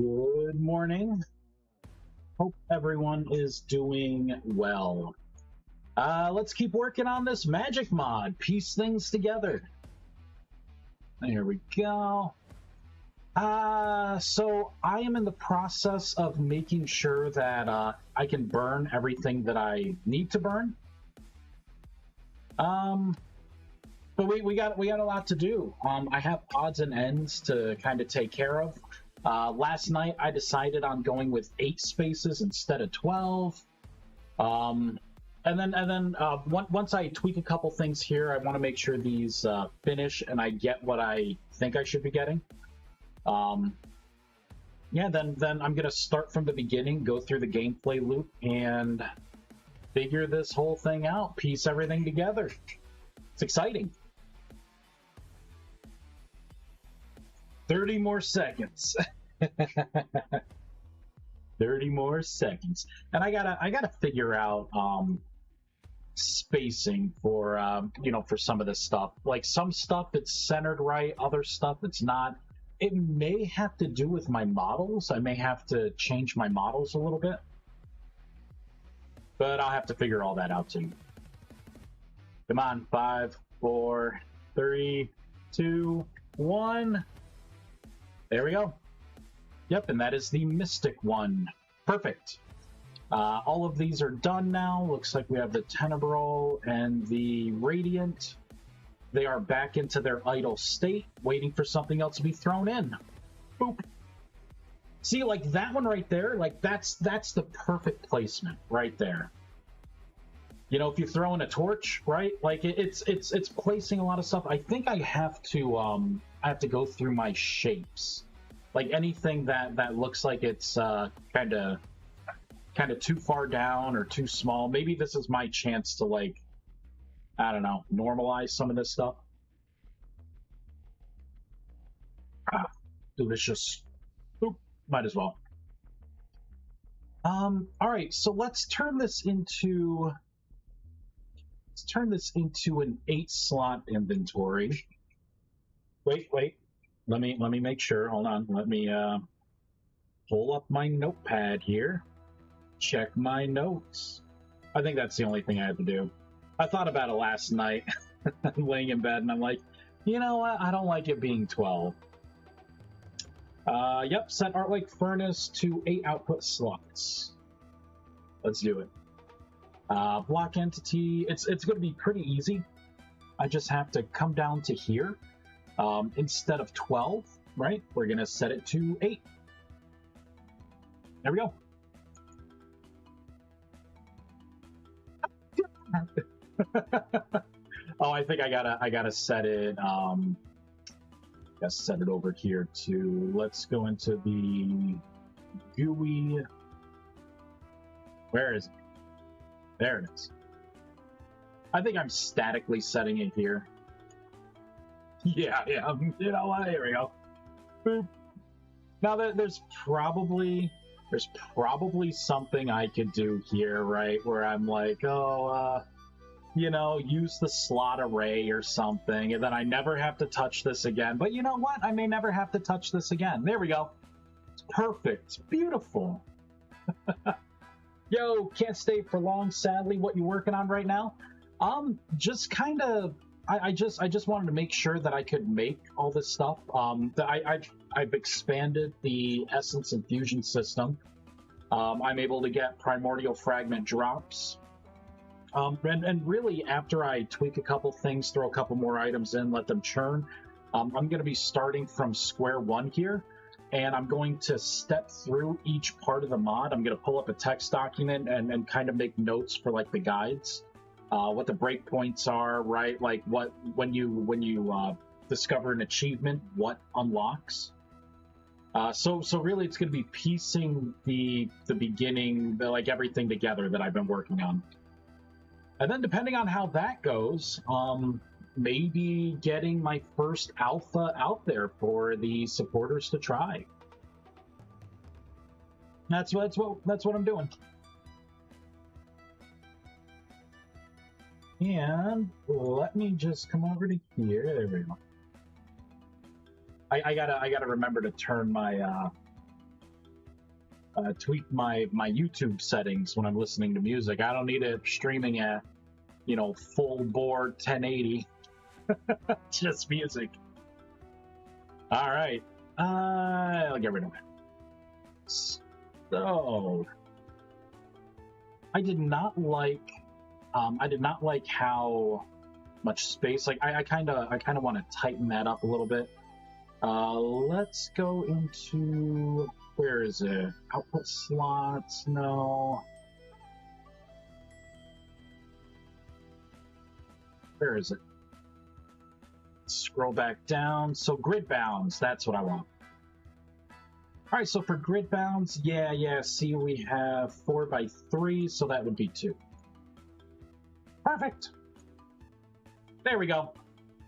Good morning. Hope everyone is doing well. Let's keep working on this magic mod. Piece things together. There we go. So I am in the process of making sure that I can burn everything that I need to burn. But we got a lot to do. I have odds and ends to kind of take care of. Last night I decided on going with 8 spaces instead of 12. And then once I tweak a couple things here, I want to make sure these finish and I get what I think I should be getting. Yeah, then I'm gonna start from the beginning, go through the gameplay loop, and figure this whole thing out, piece everything together. It's exciting. 30 more seconds. 30 more seconds. And I gotta figure out spacing for for some of this stuff. Like some stuff it's centered right, other stuff it's not. It may have to do with my models. I may have to change my models a little bit. But I'll have to figure all that out too. Come on, 5, 4, 3, 2, 1. There we go. Yep, and that is the Mystic one. Perfect. All of these are done now. Looks like we have the Tenebral and the Radiant. They are back into their idle state, waiting for something else to be thrown in. Boop. See, like that one right there, like that's the perfect placement right there. You know, if you throw in a torch, right? Like it's placing a lot of stuff. I think I have to go through my shapes. Like anything that looks like it's kind of too far down or too small. Maybe this is my chance to, like, I don't know, normalize some of this stuff. Delicious. Oop, might as well. All right, so let's turn this into an 8-slot inventory. Wait. Let me make sure. Hold on. Let me pull up my notepad here. Check my notes. I think that's the only thing I have to do. I thought about it last night, laying in bed, and I'm like, you know what? I don't like it being 12. Yep, set Art Lake Furnace to 8 output slots. Let's do it. Block entity, it's going to be pretty easy. I just have to come down to here. Instead of 12, right? We're going to set it to 8. There we go. Oh, I think I gotta set it. Gotta set it over here to. Let's go into the GUI. Where is it? There it is. I think I'm statically setting it here. Yeah. You know what? Here we go. Boop. Now there's probably something I could do here, right? Where I'm like, use the slot array or something, and then I never have to touch this again. But you know what? I may never have to touch this again. There we go. It's perfect. Beautiful. Yo, can't stay for long, sadly. What you working on right now? Just kind of. I just wanted to make sure that I could make all this stuff. I've expanded the Essence Infusion system. I'm able to get Primordial Fragment drops. And really, after I tweak a couple things, throw a couple more items in, let them churn, I'm going to be starting from square one here, and I'm going to step through each part of the mod. I'm going to pull up a text document and kind of make notes for, like, the guides. What the breakpoints are, right? Like when you discover an achievement, what unlocks. So really, it's going to be piecing the beginning, like everything together that I've been working on, and then depending on how that goes, maybe getting my first alpha out there for the supporters to try. That's what I'm doing. And let me just come over to here. There we go. I gotta remember to turn my tweak my YouTube settings when I'm listening to music. I don't need it streaming at, you know, full bore 1080. Just music. All right. I'll get rid of it. So, I did not like how much space. Like, I kind of want to tighten that up a little bit. Let's go into, where is it? Output slots, no. Where is it? Scroll back down. So grid bounds, that's what I want. All right, so for grid bounds, yeah, see we have 4x3, so that would be 2. Perfect. There we go.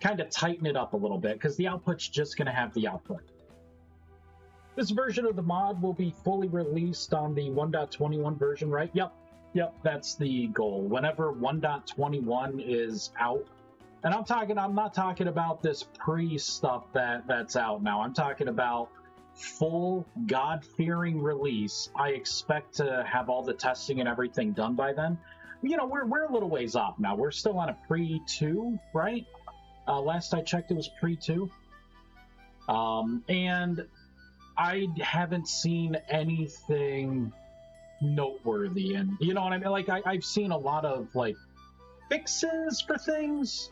Kind of tighten it up a little bit, because the output's just going to have the output. This version of the mod will be fully released on the 1.21 version, right? Yep, that's the goal. Whenever 1.21 is out, and I'm not talking about this pre-stuff that's out now. I'm talking about full God-fearing release. I expect to have all the testing and everything done by then. You know, we're a little ways off now. We're still on a pre-2, right? Last I checked, it was pre-2. And I haven't seen anything noteworthy. And, you know what I mean? Like, I've seen a lot of, like, fixes for things,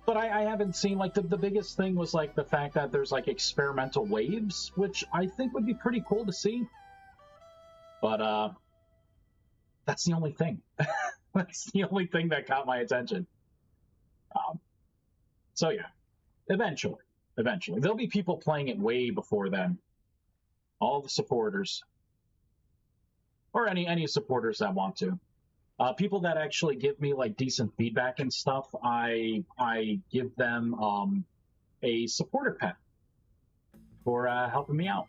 but I haven't seen, like, the biggest thing was, like, the fact that there's, like, experimental waves, which I think would be pretty cool to see. But, that's the only thing. That's the only thing that caught my attention. So yeah, eventually, there'll be people playing it way before then. All the supporters, or any supporters that want to. People that actually give me like decent feedback and stuff, I give them a supporter pet for helping me out.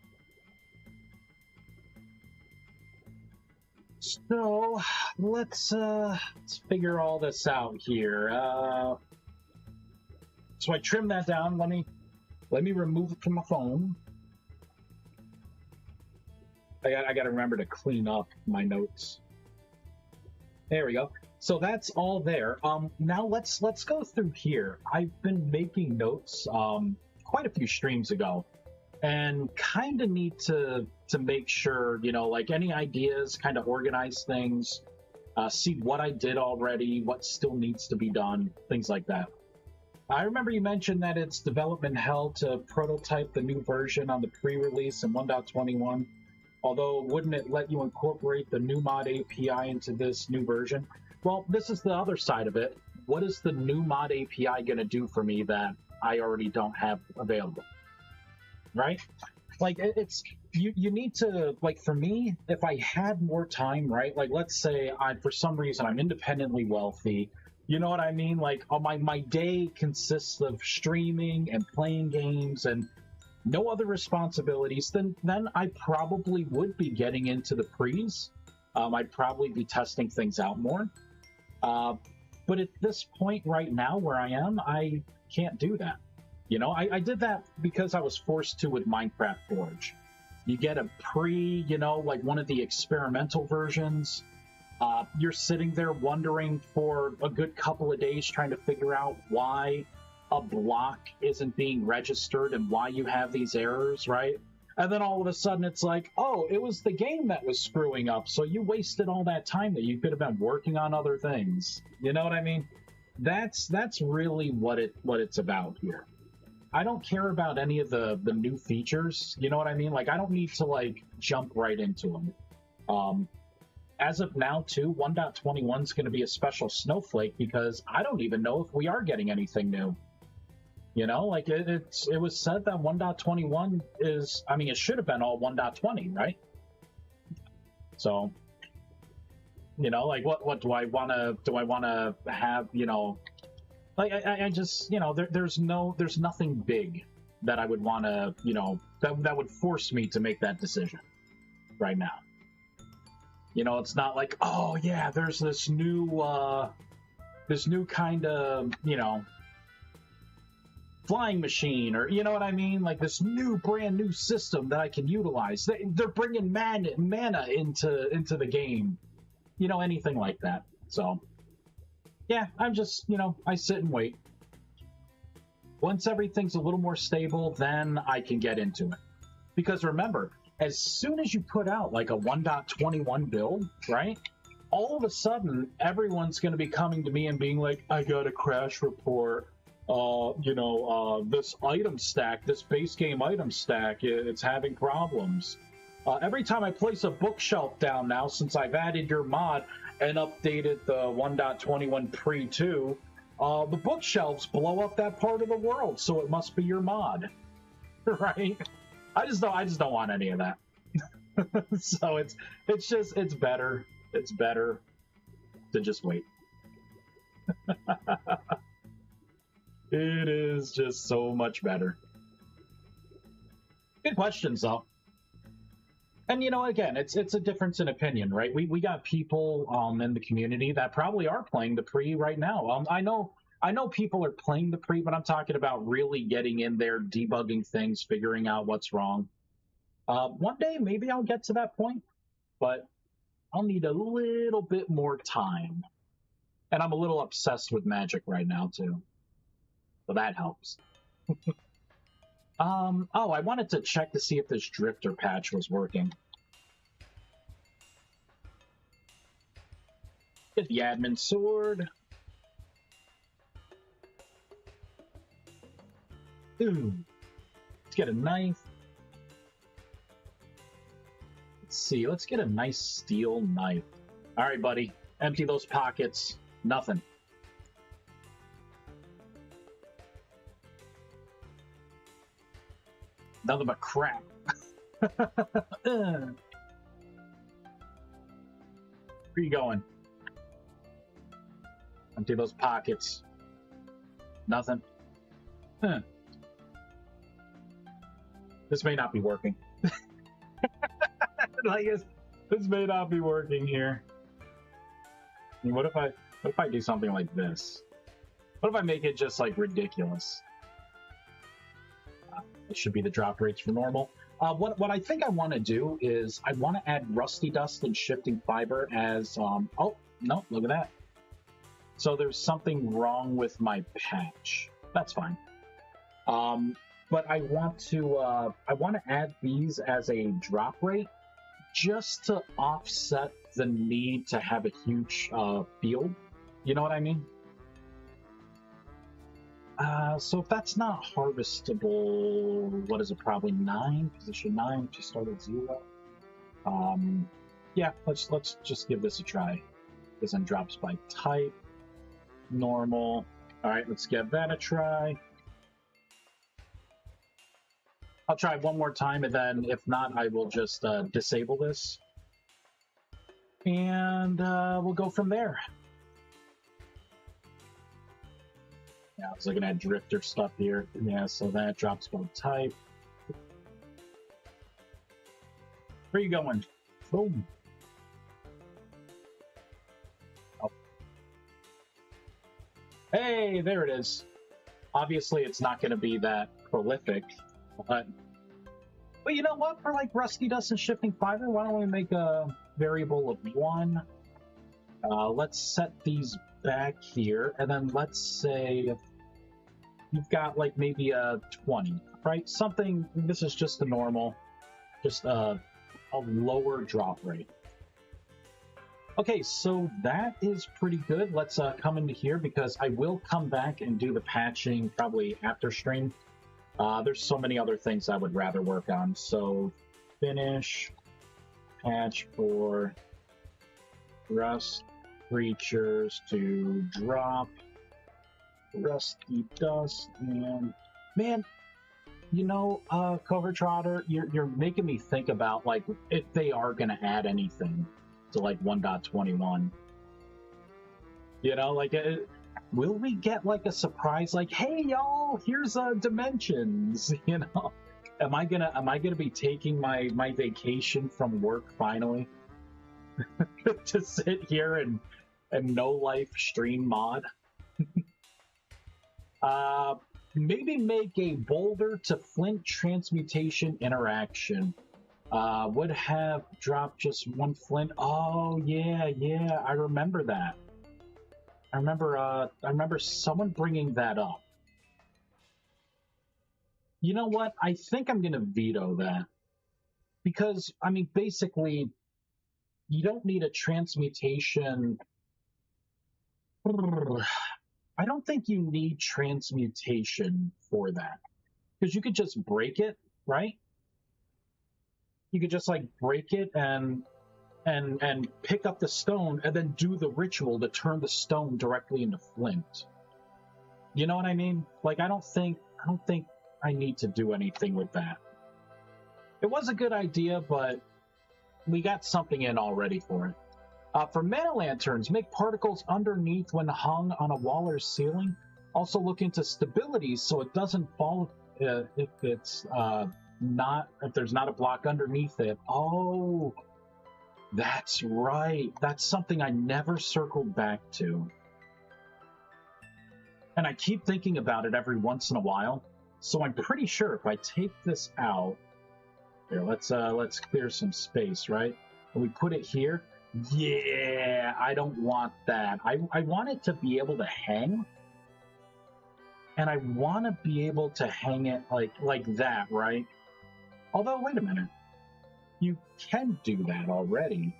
So let's figure all this out here. So I trimmed that down. Let me remove it from my phone. I got to remember to clean up my notes. There we go. So that's all there. Now let's go through here. I've been making notes quite a few streams ago, and kind of need to make sure, you know, like any ideas, kind of organize things, see what I did already, what still needs to be done, things like that. I remember you mentioned that it's development hell to prototype the new version on the pre-release in 1.21, although wouldn't it let you incorporate the new mod API into this new version? Well, this is the other side of it. What is the new mod API going to do for me that I already don't have available? Right? Like, it's you need to, like, for me, if I had more time, right? Like, let's say for some reason I'm independently wealthy, you know what I mean? Like, my day consists of streaming and playing games and no other responsibilities, then I probably would be getting into the pre's. I'd probably be testing things out more. But at this point right now where I am, I can't do that. You know, I did that because I was forced to with Minecraft Forge. You get a pre, you know, like one of the experimental versions. You're sitting there wondering for a good couple of days trying to figure out why a block isn't being registered and why you have these errors, right? And then all of a sudden it's like, oh, it was the game that was screwing up, so you wasted all that time that you could have been working on other things. You know what I mean? That's really what it's about here. I don't care about any of the new features, you know what I mean? Like, I don't need to, like, jump right into them. As of now, too, 1.21 is going to be a special snowflake because I don't even know if we are getting anything new. You know, like, it was said that 1.21 is, I mean, it should have been all 1.20, right? So, you know, like, what do I want to have, you know, like, I just, you know, there's nothing big that I would want to, you know, that would force me to make that decision right now. You know, it's not like, oh yeah, there's this new kind of, you know, flying machine, or you know what I mean, like this new brand new system that I can utilize. They're bringing mana into the game, you know, anything like that. So yeah, I'm just, you know, I sit and wait. Once everything's a little more stable, then I can get into it. Because remember, as soon as you put out like a 1.21 build, right? All of a sudden, everyone's going to be coming to me and being like, I got a crash report. This item stack, this base game item stack, it's having problems. Every time I place a bookshelf down now, since I've added your mod and updated the 1.21 pre-2, the bookshelves blow up that part of the world, so it must be your mod, right? I just don't want any of that. So it's better. It's better to just wait. It is just so much better. Good questions, though. And, you know, again, it's a difference in opinion, right? We got people in the community that probably are playing the pre right now. I know people are playing the pre, but I'm talking about really getting in there, debugging things, figuring out what's wrong. One day, maybe I'll get to that point, but I'll need a little bit more time. And I'm a little obsessed with Magic right now, too. So that helps. Oh, I wanted to check to see if this drifter patch was working. Get the admin sword. Ooh. Let's get a knife. Let's see, let's get a nice steel knife. All right, buddy. Empty those pockets. Nothing. Nothing but crap. Where are you going? Empty those pockets. Nothing. This may not be working. Like this may not be working here. I mean, what if I do something like this? What if I make it just like ridiculous? It should be the drop rates for normal. What I think I want to do is I want to add Rusty Dust and Shifting Fiber as oh no, look at that. So there's something wrong with my patch. That's fine. But I want to add these as a drop rate just to offset the need to have a huge field. You know what I mean? So if that's not harvestable, what is it? Probably 9, position 9 to start at 0. Yeah, let's just give this a try. This then drops by type, normal. All right, let's give that a try. I'll try one more time, and then if not, I will just disable this. And we'll go from there. Yeah, I was looking at drifter stuff here. Yeah, so that drops by type. Where are you going? Boom. Oh. Hey, there it is. Obviously, it's not going to be that prolific, but you know what? For like Rusty Dust and Shifting Fiber, why don't we make a variable of 1? Let's set these back here, and then let's say you've got like maybe a 20, right? Something. This is just a normal, just a lower drop rate. Okay, so that is pretty good. Let's come into here because I will come back and do the patching probably after stream. There's so many other things I would rather work on. So finish patch for rust creatures to drop Rusty Dust. And man, you know, Cover Trotter, you're making me think about like if they are gonna add anything to like 1.21. You know, like will we get like a surprise like, hey y'all, here's dimensions, you know? Am I gonna be taking my vacation from work finally to sit here and no life stream mod? maybe make a boulder to flint transmutation interaction. Would have dropped just one flint. Oh yeah, yeah, I remember that. I remember someone bringing that up. You know what? I think I'm gonna veto that because I mean, basically, you don't need a transmutation. I don't think you need transmutation for that because you could just break it, right? You could just like break it and pick up the stone and then do the ritual to turn the stone directly into flint. You know what I mean? Like I don't think I need to do anything with that. It was a good idea, but we got something in already for it. For mana lanterns, make particles underneath when hung on a wall or ceiling. Also look into stability so it doesn't fall if it's if there's not a block underneath it. Oh, that's right. That's something I never circled back to. And I keep thinking about it every once in a while. So I'm pretty sure if I take this out, here, let's clear some space, right? And we put it here. Yeah, I don't want that. I want it to be able to hang. And I want to be able to hang it like that, right? Although, wait a minute. You can do that already.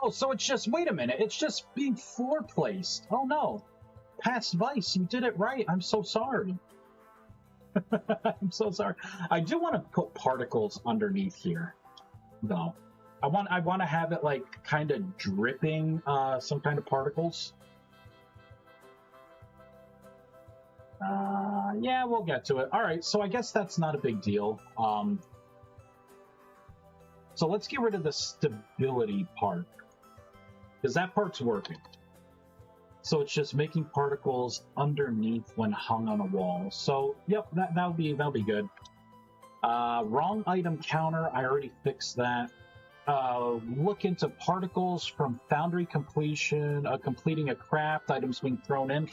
Oh, so it's just, wait a minute. It's just being floor placed. Oh no. Past Vice, you did it right. I'm so sorry. I'm so sorry. I do want to put particles underneath here, though. I want to have it like kind of dripping some kind of particles. Yeah, we'll get to it. All right, so I guess that's not a big deal. So let's get rid of the stability part because that part's working. So it's just making particles underneath when hung on a wall. So yep, that'll be good. Wrong item counter. I already fixed that. Look into particles from foundry completion, completing a craft, items being thrown in.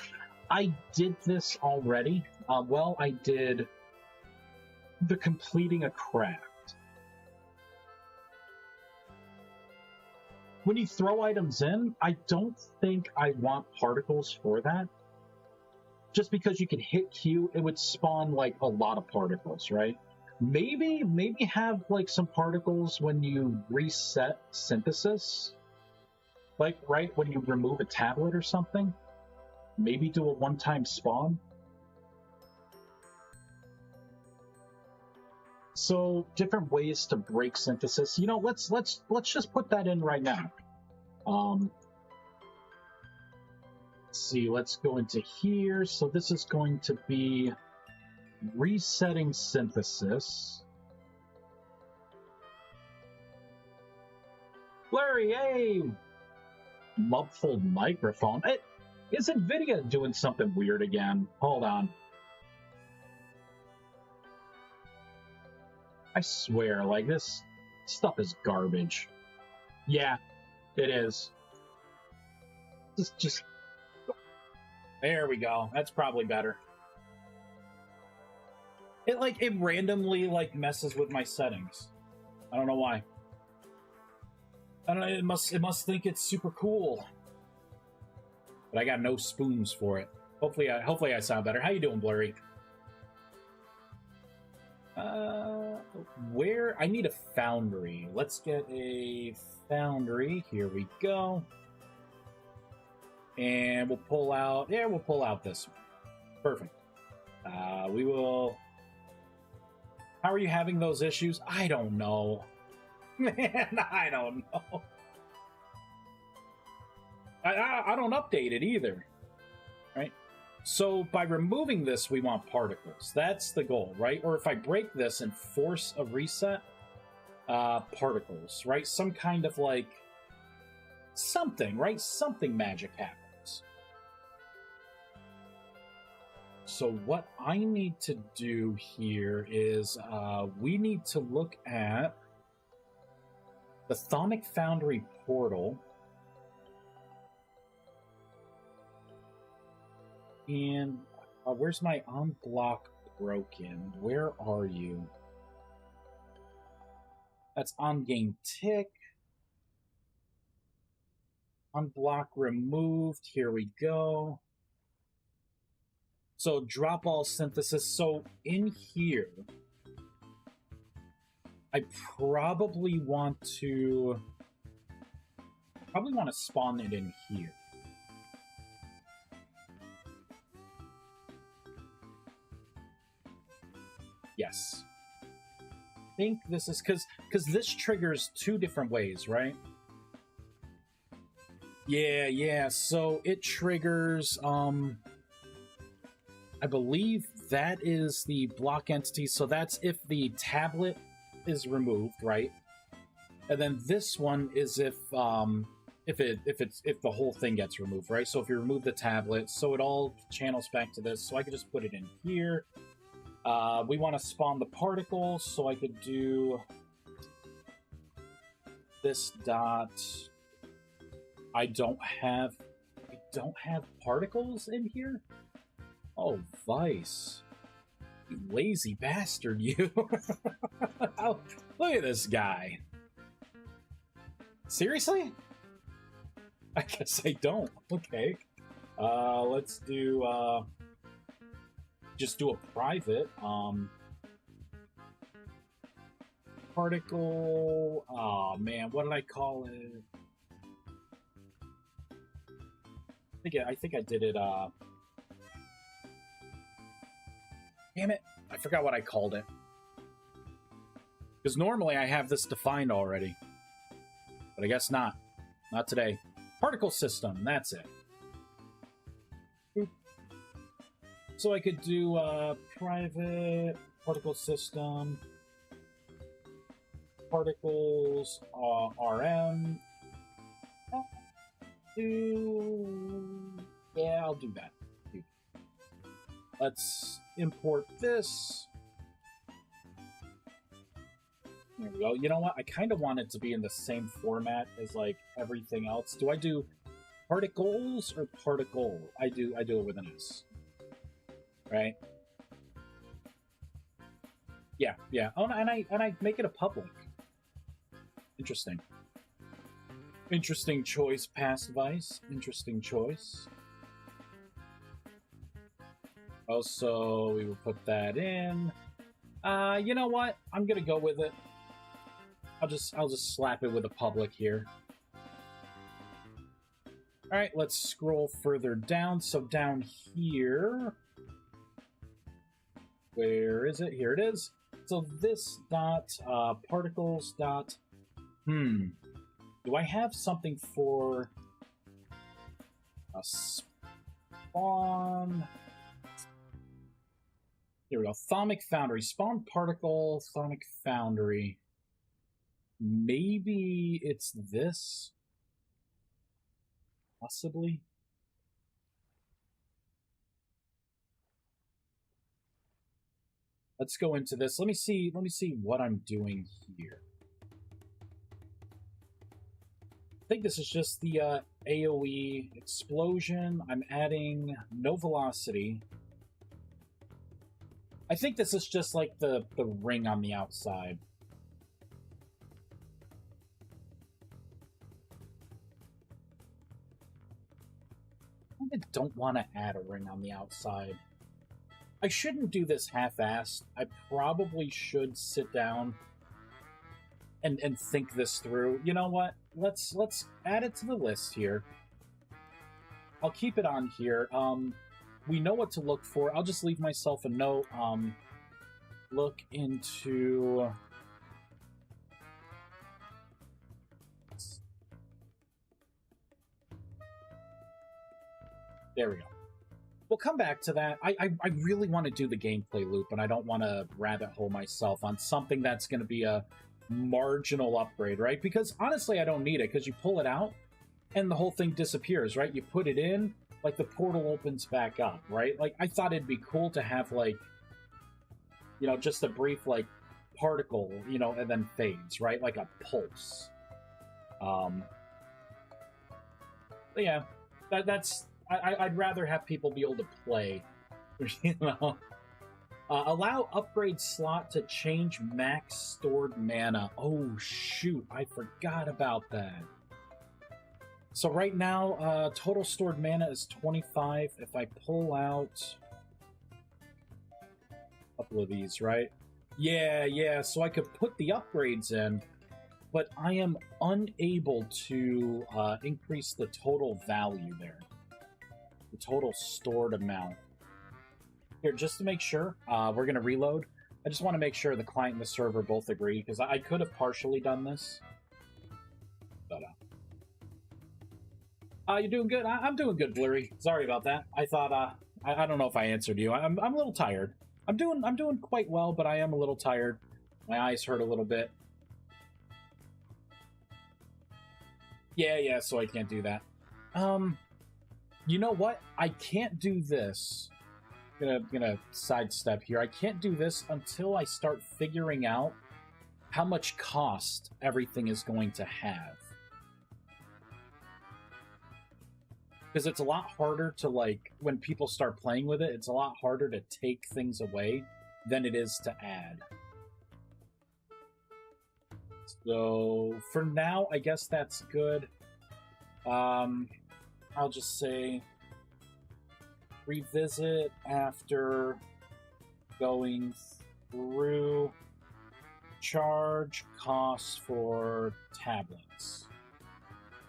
I did this already. Well, I did the completing a craft. When you throw items in, I don't think I want particles for that. Just because you can hit Q, it would spawn like a lot of particles, right? Maybe have like some particles when you reset synthesis. Like, right, when you remove a tablet or something. Maybe do a one-time spawn. So different ways to break synthesis. You know, let's just put that in right now. Let's see, let's go into here. So this is going to be resetting synthesis. Larry, hey! Muffled microphone. Is NVIDIA doing something weird again? Hold on. I swear, like, this stuff is garbage. Yeah, it is. Just... There we go. That's probably better. It randomly, messes with my settings. I don't know why. I don't know, it must think it's super cool. But I got no spoons for it. Hopefully I sound better. How you doing, Blurry? Where? I need a foundry. Let's get a foundry. Here we go. And we'll pull out... Yeah, we'll pull out this one. Perfect. We will... How are you having those issues? I don't know. Man, I don't know. I don't update it either. Right? So by removing this, we want particles. That's the goal, right? Or if I break this and force a reset, particles, right? Some kind of something, right? Something magic happens. So what I need to do here is we need to look at the Thonic Foundry portal. And where's my unblock broken? Where are you? That's on game tick. Unblock removed. Here we go. So drop all synthesis. So in here, I probably want to spawn it in here. Yes. I think this is because this triggers two different ways, right? Yeah. So it triggers I believe that is the block entity. So that's if the tablet is removed, right? And then this one is if the whole thing gets removed, right? So if you remove the tablet, so it all channels back to this. So I could just put it in here. We want to spawn the particles, so I could do this dot. I don't have particles in here. Oh, Vice, you lazy bastard, you! Oh, look at this guy. Seriously? I guess I don't. Okay. Let's do just do a private particle. Oh man, what did I call it? I think I did it damn it, I forgot what I called it. Because normally I have this defined already. But I guess not. Not today. Particle system, that's it. Boop. So I could do private particle system, particles, RM. Yeah, I'll do that. Let's import this. There we go. You know what? I kind of want it to be in the same format as like everything else. Do I do particles or particle? I do it with an S. Right? Yeah. Oh, and I make it a public. Interesting. Interesting choice, past Vice. Interesting choice. Also, we will put that in. You know what? I'm gonna go with it. I'll just slap it with a public here. All right, let's scroll further down. So down here, where is it? Here it is. So this dot particles dot. Do I have something for a spawn? Here we go. Thaumic Foundry. Spawn particle, Thaumic Foundry. Maybe it's this? Possibly? Let's go into this. Let me see what I'm doing here. I think this is just the AoE explosion. I'm adding no velocity. I think this is just like the ring on the outside. I don't want to add a ring on the outside. I shouldn't do this half-assed. I probably should sit down and think this through. You know what? Let's add it to the list here. I'll keep it on here. We know what to look for. I'll just leave myself a note. Look into... There we go. We'll come back to that. I really want to do the gameplay loop, and I don't want to rabbit hole myself on something that's going to be a marginal upgrade, right? Because honestly, I don't need it, because you pull it out, and the whole thing disappears, right? You put it in, like, the portal opens back up, right? Like, I thought it'd be cool to have, like, you know, just a brief, like, particle, you know, and then fades, right? Like a pulse. But yeah, that's... I'd rather have people be able to play. You know. Allow upgrade slot to change max stored mana. Oh shoot, I forgot about that. So right now, total stored mana is 25. If I pull out a couple of these, right? Yeah, so I could put the upgrades in, but I am unable to increase the total value there. The total stored amount. Here, just to make sure, we're going to reload. I just want to make sure the client and the server both agree, because I could have partially done this. But, you're doing good? I'm doing good, Blurry. Sorry about that. I thought, I don't know if I answered you. I'm a little tired. I'm doing quite well, but I am a little tired. My eyes hurt a little bit. Yeah, so I can't do that. You know what? I can't do this. Gonna sidestep here. I can't do this until I start figuring out how much cost everything is going to have. Because it's a lot harder to, like, when people start playing with it, it's a lot harder to take things away than it is to add. So, for now, I guess that's good. I'll just say revisit after going through charge costs for tablets.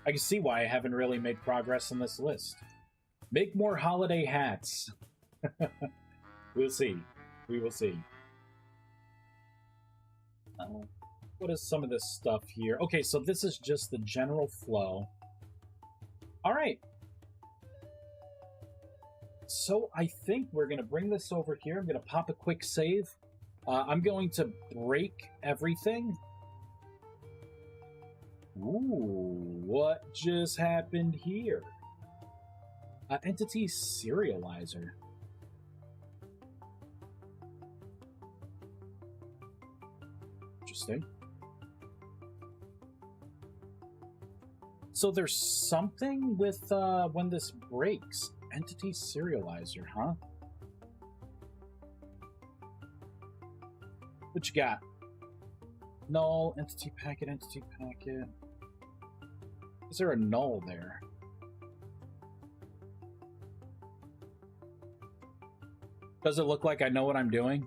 I can see why I haven't really made progress in this list. Make more holiday hats. We'll see. We will see. What is some of this stuff here? Okay, so this is just the general flow. All right. So I think we're going to bring this over here. I'm going to pop a quick save. I'm going to break everything. Ooh, what just happened here? Entity serializer. Interesting. So there's something with when this breaks. Entity serializer, huh? What you got? Null, entity packet, entity packet. Is there a null there? Does it look like I know what I'm doing?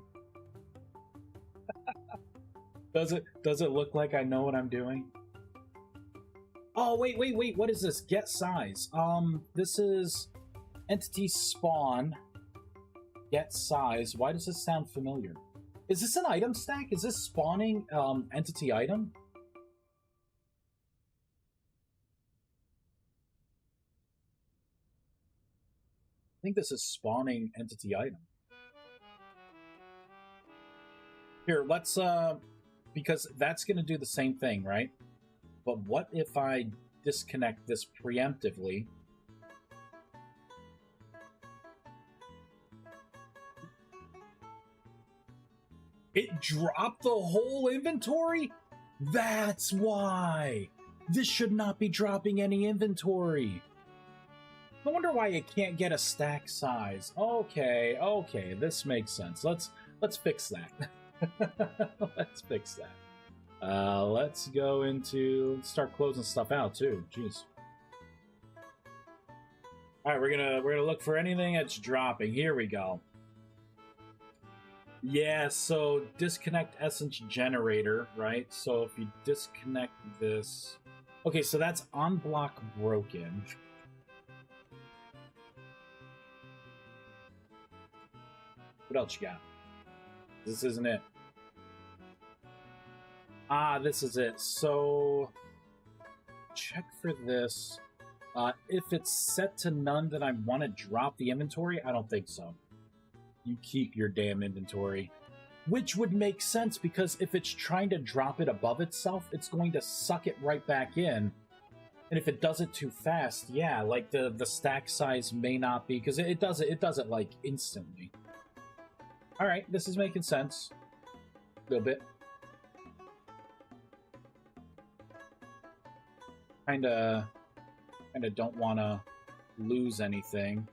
Does it look like I know what I'm doing? Oh, wait, what is this? Get size. This is entity spawn. Get size. Why does this sound familiar? Is this an item stack? Is this spawning entity item? I think this is spawning entity item. Here, let's because that's going to do the same thing, right? But what if I disconnect this preemptively? It dropped the whole inventory? That's why! This should not be dropping any inventory. I wonder why it can't get a stack size. Okay, this makes sense. Let's fix that. Let's fix that. Let's go into start closing stuff out too. Jeez. All right, we're gonna look for anything that's dropping. Here we go. Yeah, so disconnect essence generator, right? So if you disconnect this, okay, so that's on block broken. What else you got? This isn't it. Ah, this is it. So check for this. If it's set to none, then I want to drop the inventory. I don't think so. You keep your damn inventory. Which would make sense, because if it's trying to drop it above itself, it's going to suck it right back in. And if it does it too fast, yeah, like the stack size may not be, because it does it like instantly. All right, this is making sense. A little bit. Kinda don't wanna lose anything.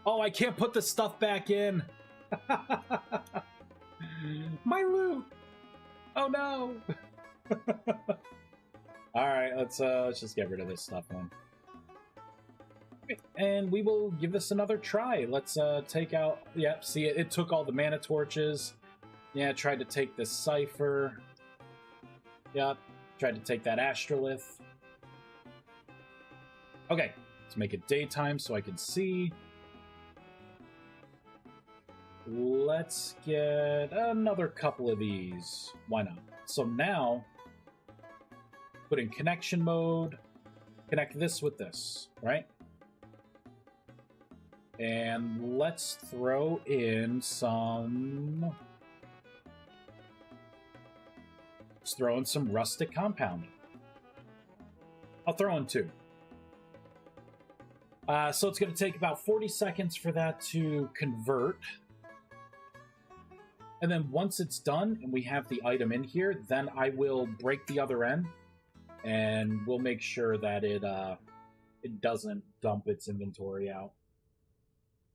Oh, I can't put the stuff back in. My loot. Oh no. All right, let's just get rid of this stuff then. And we will give this another try. Let's take out. Yep, see it took all the mana torches. Yeah, tried to take this cipher. Yep, tried to take that astrolith. Okay, let's make it daytime so I can see. Let's get another couple of these. Why not? So now, put in connection mode. Connect this with this, right? And let's throw in some... Let's throw in some rustic compounding. I'll throw in 2. So it's going to take about 40 seconds for that to convert. And then once it's done and we have the item in here, then I will break the other end, and we'll make sure that it doesn't dump its inventory out.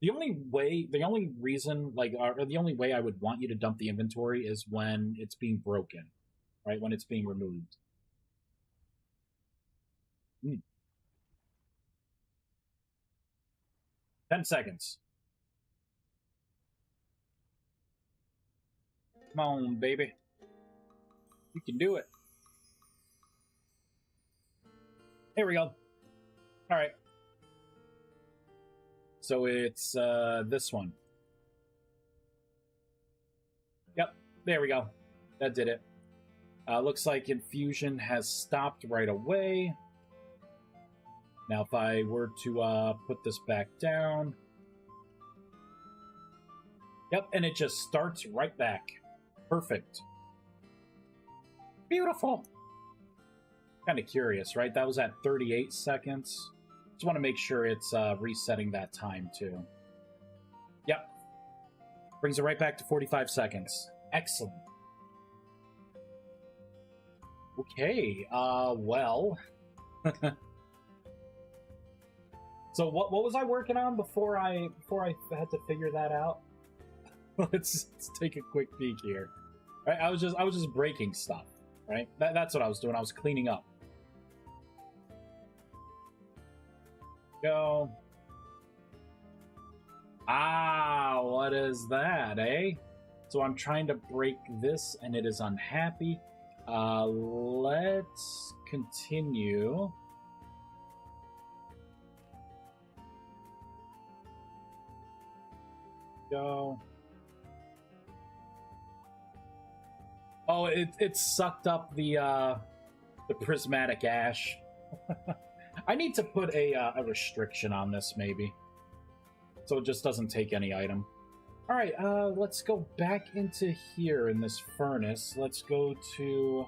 The only reason, or the only way I would want you to dump the inventory is when it's being broken, right? When it's being removed. 10 seconds. Come on, baby. You can do it. Here we go. All right. So it's this one. Yep, there we go. That did it. Looks like infusion has stopped right away. Now if I were to put this back down. Yep, and it just starts right back. Perfect. Beautiful. Kind of curious, right? That was at 38 seconds. Just want to make sure it's resetting that time too. Yep. Brings it right back to 45 seconds. Excellent. Okay, well. So what was I working on before I had to figure that out? let's take a quick peek here. Right, I was just breaking stuff, right? That's what I was doing. I was cleaning up. Go. Ah, what is that, eh? So I'm trying to break this and it is unhappy. Let's continue. Go. Oh, it sucked up the prismatic ash. I need to put a restriction on this, maybe. So it just doesn't take any item. Alright, let's go back into here in this furnace. Let's go to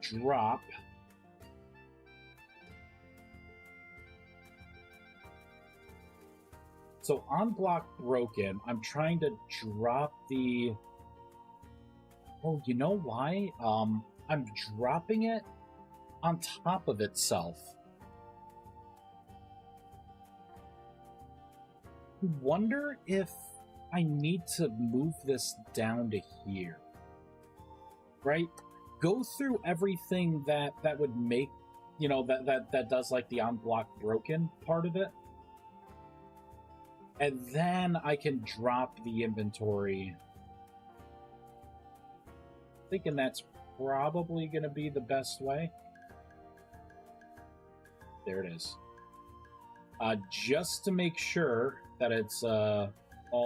drop. So on block broken, I'm trying to drop the... Oh, you know why? I'm dropping it on top of itself. I wonder if I need to move this down to here. Right? Go through everything that would make, you know, that does like the on block broken part of it. And then I can drop the inventory. Thinking that's probably going to be the best way. There it is. Just to make sure that it's all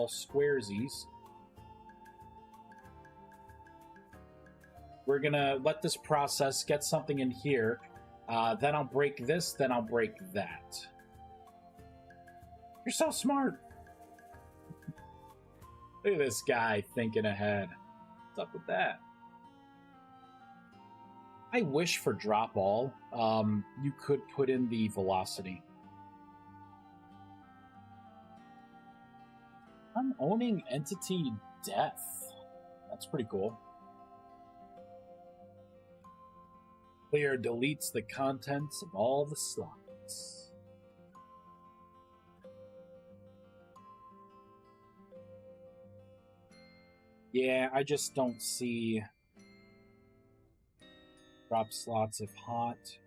squaresies, we're going to let this process get something in here. Then I'll break this, then I'll break that. You're so smart. Look at this guy thinking ahead. What's up with that? I wish for drop all, you could put in the velocity. I'm owning entity death. That's pretty cool. Clear deletes the contents of all the slots. Yeah, I just don't see drop slots if hot.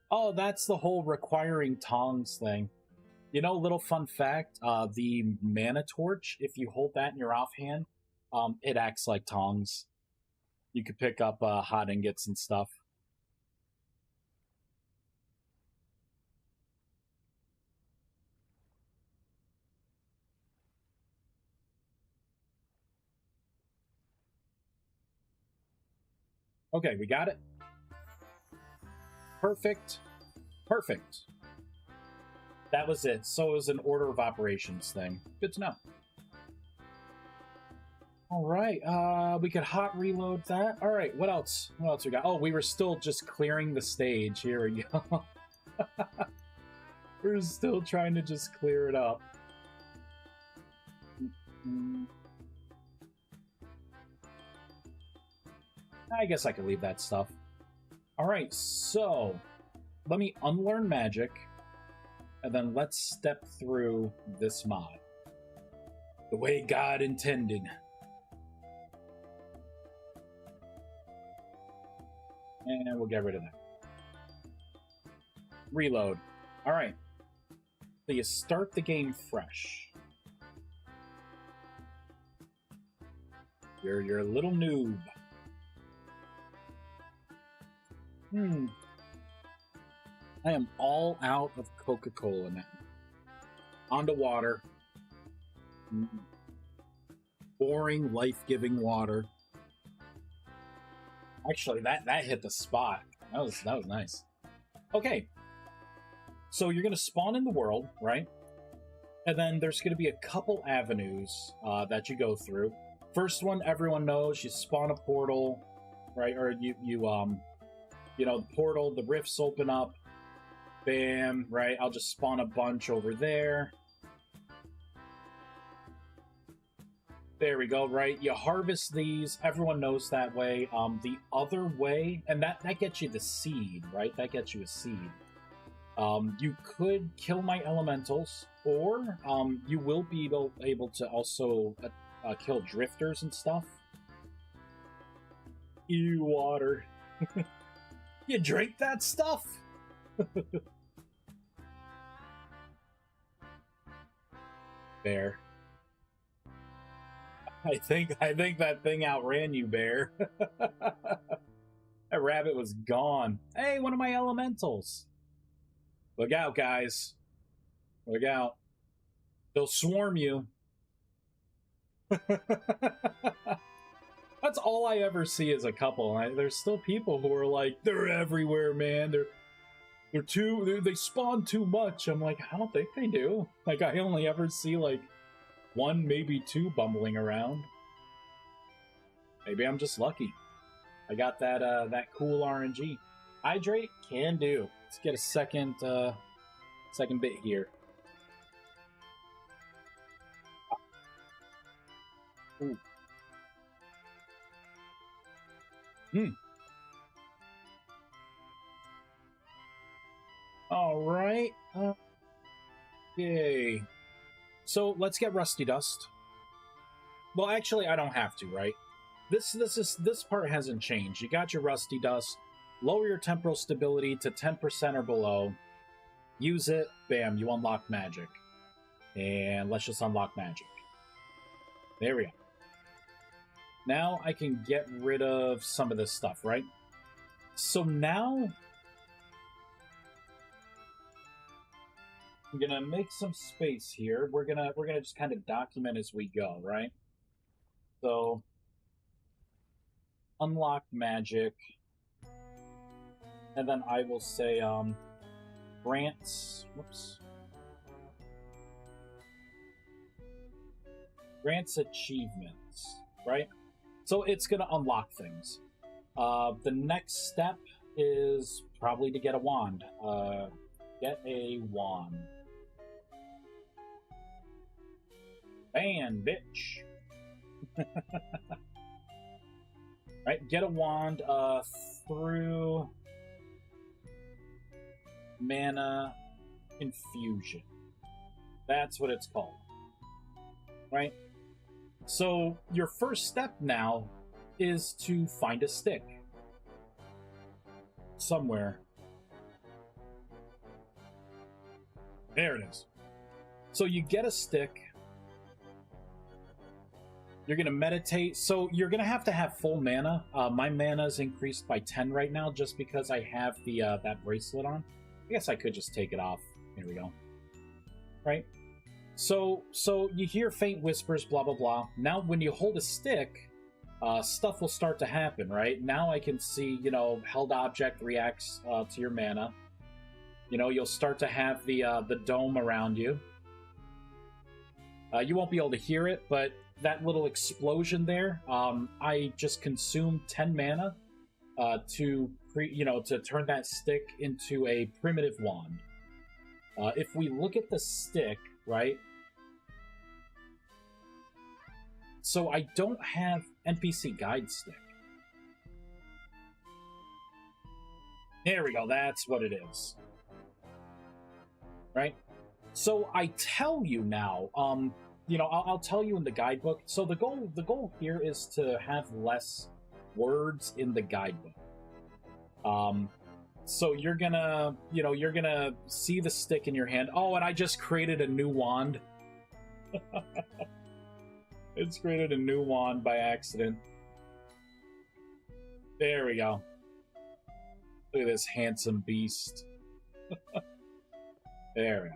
Oh, that's the whole requiring tongs thing. You know, little fun fact, the mana torch, if you hold that in your offhand, it acts like tongs. You could pick up hot ingots and stuff. Okay, we got it. Perfect. Perfect. That was it. So it was an order of operations thing. Good to know. All right, we could hot reload that. All right, what else? What else we got? Oh, we were still just clearing the stage. Here we go. We're still trying to just clear it up. I guess I could leave that stuff. All right, so let me unlearn magic, and then let's step through this mod the way God intended. And we'll get rid of that. Reload. All right. So you start the game fresh. You're a little noob. I am all out of Coca-Cola now. Onto water. Boring, life-giving water. Actually, that hit the spot. That was nice. Okay. So you're going to spawn in the world, right? And then there's going to be a couple avenues that you go through. First one, everyone knows. You spawn a portal, right? Or you know, the portal, the rifts open up. Bam, right? I'll just spawn a bunch over there. There we go, right? You harvest these. Everyone knows that way. The other way, and that gets you the seed, right? That gets you a seed. You could kill my elementals, or you will be able to also kill drifters and stuff. Ew, water. You drink that stuff? Bear. I think that thing outran you, Bear. That rabbit was gone. Hey, one of my elementals. Look out, guys. Look out. They'll swarm you. That's all I ever see is a couple. There's still people who are like, they're everywhere, man. They spawn too much. I'm like, I don't think they do. Like, I only ever see like one, maybe two bumbling around. Maybe I'm just lucky. I got that cool RNG. Hydrate can do. Let's get a second bit here. Ooh. All right. Okay. So let's get Rusty Dust. Well, actually, I don't have to, right? This part hasn't changed. You got your Rusty Dust. Lower your temporal stability to 10% or below. Use it. Bam, you unlock magic. And let's just unlock magic. There we go. Now I can get rid of some of this stuff, right? So now I'm gonna make some space here. We're gonna just kind of document as we go, right? So unlock magic, and then I will say grants. Whoops. Grants achievements, right? So it's gonna unlock things. The next step is probably to get a wand. Get a wand. Ban, bitch. Right? Get a wand through mana infusion. That's what it's called. Right? So your first step now is to find a stick somewhere. There it is. So you get a stick. You're going to meditate. So you're going to have full mana. My mana is increased by 10 right now just because I have the that bracelet on. I guess I could just take it off. Here we go. Right? So you hear faint whispers, blah, blah, blah. Now, when you hold a stick, stuff will start to happen, right? Now I can see, you know, held object reacts to your mana. You know, you'll start to have the dome around you. You won't be able to hear it, but that little explosion there, I just consumed 10 mana to turn that stick into a primitive wand. If we look at the stick, right? So I don't have NPC guide stick. There we go. That's what it is. Right? So I tell you now, you know, I'll tell you in the guidebook. So the goal here is to have less words in the guidebook. So you're gonna see the stick in your hand. Oh, and I just created a new wand. It's created a new wand by accident. There we go. Look at this handsome beast. There we go.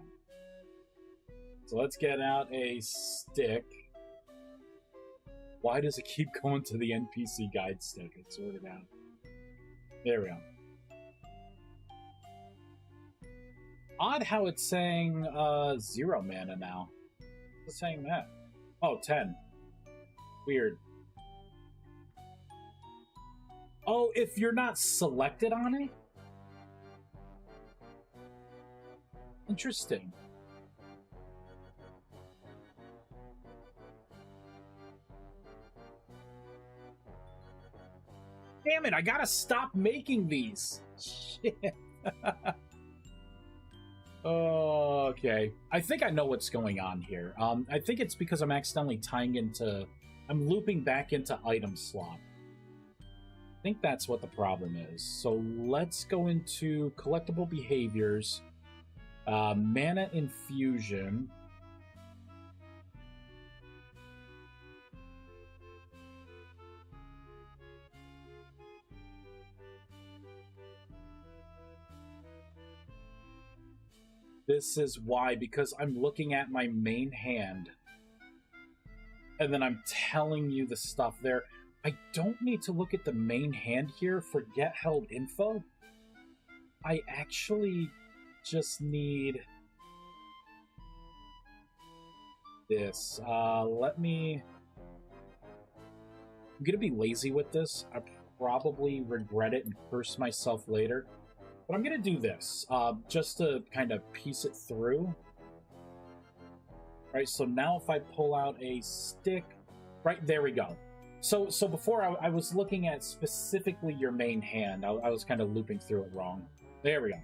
So let's get out a stick. Why does it keep going to the NPC guide stick? It's sorted out. There we go. Odd how it's saying 0 mana now. What's saying that? Oh, 10. Weird. Oh, if you're not selected on it? Interesting. Damn it, I gotta stop making these. Shit. Okay. I think I know what's going on here. I think it's because I'm accidentally I'm looping back into item slot. I think that's what the problem is. So let's go into collectible behaviors, mana infusion. This is why, because I'm looking at my main hand, and then I'm telling you the stuff there. I don't need to look at the main hand here for get held info. I actually just need this. I'm gonna be lazy with this. I probably regret it and curse myself later. But I'm going to do this, just to kind of piece it through. Right, so now if I pull out a stick, right, there we go. So before I was looking at specifically your main hand. I was kind of looping through it wrong. There we go.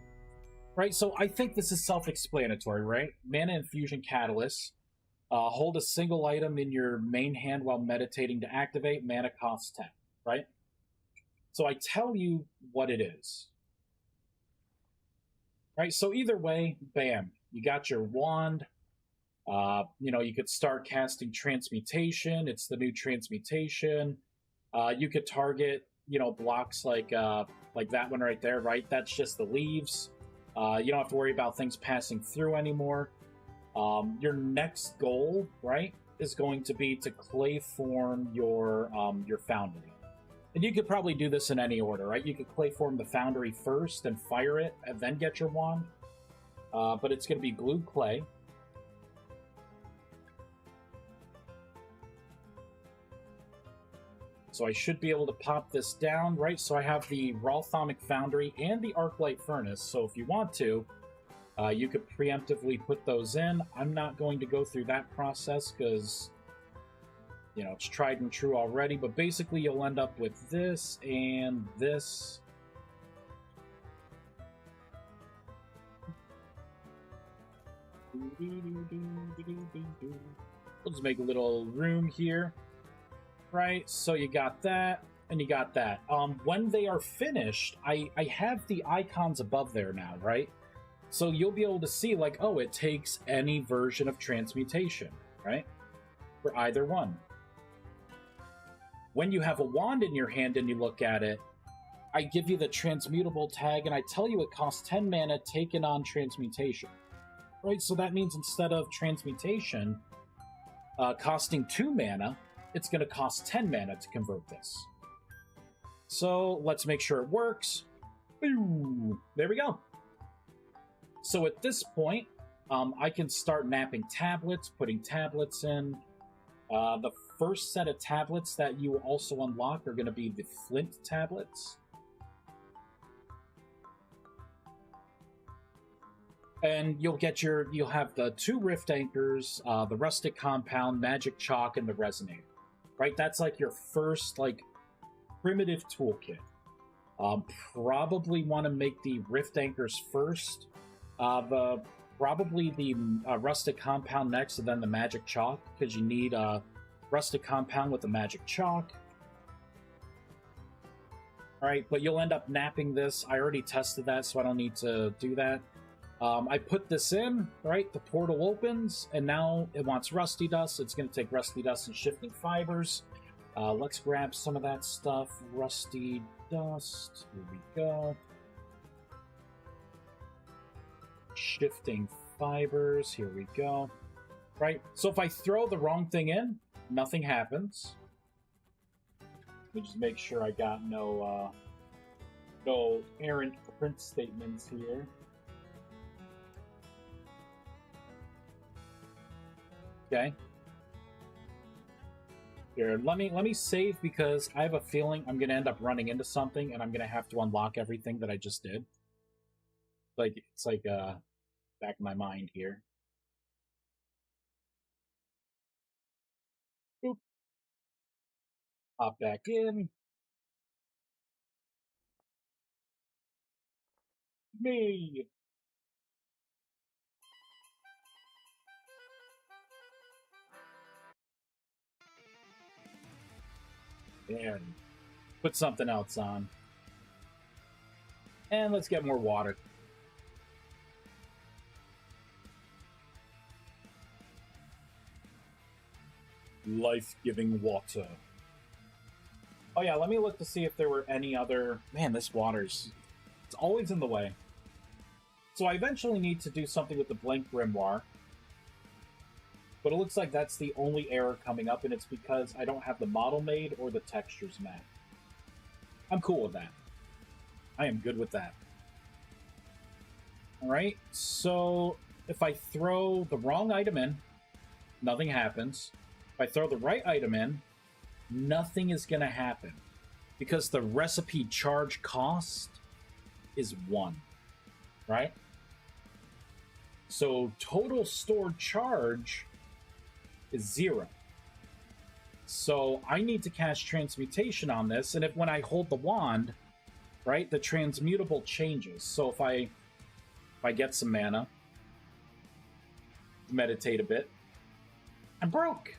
Right, so I think this is self-explanatory, right? Mana Infusion Catalyst. Hold a single item in your main hand while meditating to activate. Mana costs 10, right? So I tell you what it is. Right, so either way, bam, you got your wand. You could start casting Transmutation. It's the new Transmutation. You could target, blocks like that one right there, right? That's just the leaves. You don't have to worry about things passing through anymore. Your next goal, right, is going to be to clay form your foundry. And you could probably do this in any order, right? You could clay form the foundry first and fire it, and then get your wand. But it's going to be glued clay. So I should be able to pop this down, right? So I have the Ralthomic Foundry and the Arclight Furnace. So if you want to, you could preemptively put those in. I'm not going to go through that process because you know, it's tried and true already, but basically you'll end up with this and this. We'll just make a little room here, right? So you got that, and you got that. When they are finished, I have the icons above there now, right? So you'll be able to see, like, oh, it takes any version of transmutation, right? For either one. When you have a wand in your hand and you look at it, I give you the transmutable tag, and I tell you it costs 10 mana taken on transmutation. Right, so that means instead of transmutation costing 2 mana, it's going to cost 10 mana to convert this. So let's make sure it works. Ooh, there we go. So at this point, I can start napping tablets, putting tablets in. The first set of tablets that you also unlock are going to be the flint tablets. And you'll have the 2 rift anchors, the rustic compound, magic chalk, and the resonator. Right? That's like your first like primitive toolkit. Probably want to make the rift anchors first. Probably the rustic compound next, and then the magic chalk, because you need a rustic compound with the magic chalk. Alright, but you'll end up napping this. I already tested that, so I don't need to do that. I put this in, right? The portal opens, and now it wants rusty dust. It's going to take rusty dust and shifting fibers. Let's grab some of that stuff. Rusty dust. Here we go. Shifting fibers. Here we go. Right? So if I throw the wrong thing in, nothing happens. Let me just make sure I got no errant print statements here. Okay. Here, let me save, because I have a feeling I'm gonna end up running into something and I'm gonna have to unlock everything that I just did. It's like back in my mind here. Boop. Hop back in. Me. And put something else on. And let's get more water. Life-giving water. Oh yeah, let me look to see if there were any other... Man, this water's... It's always in the way. So I eventually need to do something with the blank grimoire. But it looks like that's the only error coming up, and it's because I don't have the model made or the textures mapped. I'm cool with that. I am good with that. Alright, so if I throw the wrong item in, nothing happens. If I throw the right item in, nothing is going to happen. Because the recipe charge cost is 1. Right? So total stored charge is 0. So I need to cast transmutation on this, and when I hold the wand, right, the transmutable changes. So if I get some mana, meditate a bit, I'm broke.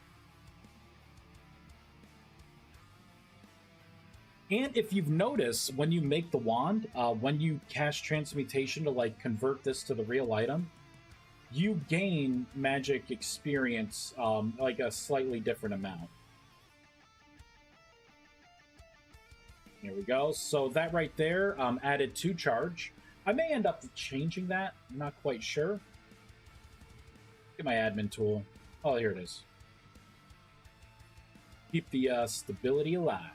And if you've noticed, when you make the wand, when you cast transmutation to like convert this to the real item, you gain magic experience, like a slightly different amount. Here we go. So that right there added 2 charge. I may end up changing that. I'm not quite sure. Get my admin tool. Oh, here it is. Keep the stability alive.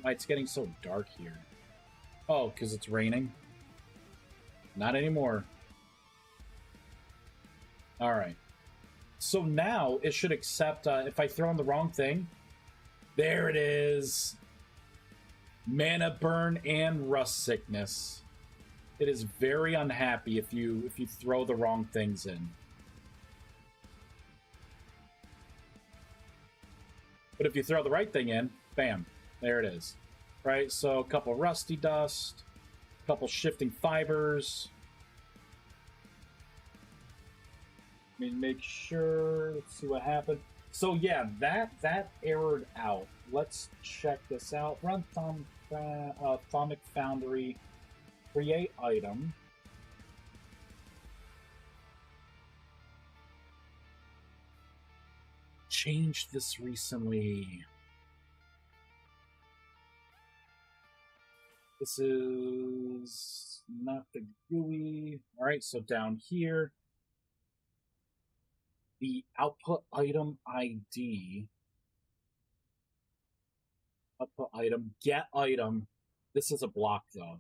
Why it's getting so dark here? Oh, because it's raining? Not anymore. Alright. So now it should accept, if I throw in the wrong thing, there it is. Mana burn and rust sickness. It is very unhappy if you throw the wrong things in. But if you throw the right thing in, bam, there it is. Right? So a couple rusty dust, a couple shifting fibers. Let me make sure. Let's see what happened. So yeah, that errored out. Let's check this out. Run Thonic Foundry. Create item. Changed this recently. This is not the GUI. All right, so down here, the output item ID, output item, get item. This is a block though.